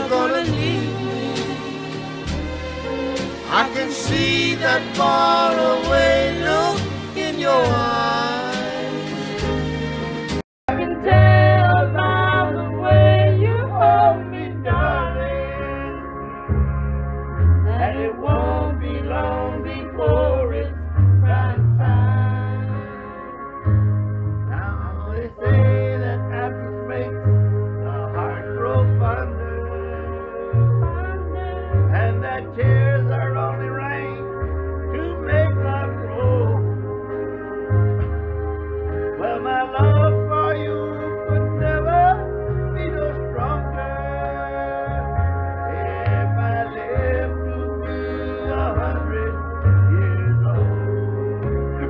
you're gonna leave me. I can see that faraway look in your eyes. I can tell by the way you hold me, darling, that it won't be long before it's prime time. Now they say that absence makes the heart grow fonder, and that tears are only rain to make love grow. Well, my love for you could never be no stronger if I lived to be 100 years old.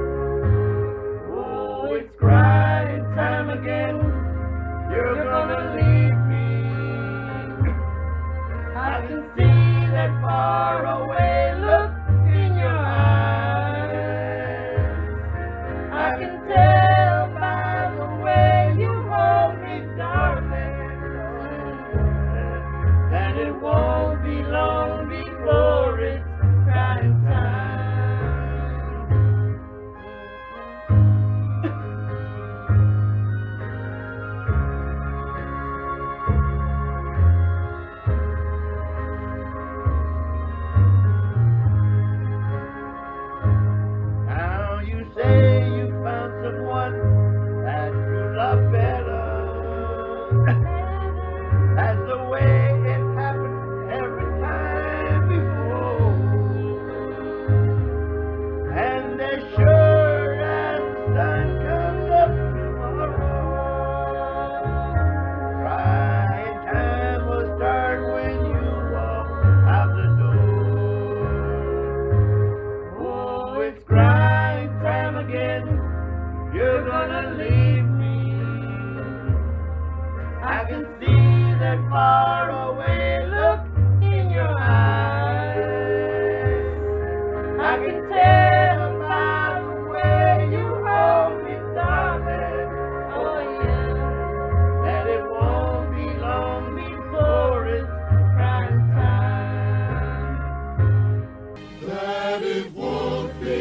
Oh, it's crying time again. You're gonna leave me. I can see that far away look in your eyes. I can tell by the way you hold me, darling, that it won't be long before it's prime time. Now you say you found someone that you love better. That's the way it happens every time before. And as sure as the sun comes up tomorrow, crying time will start when you walk out the door. Oh, it's crying time again. You're gonna leave me. I can see that far away look in your eyes. I can tell by the way you hold me, darling. Oh yeah, that it won't be long before it's prime time. That it won't be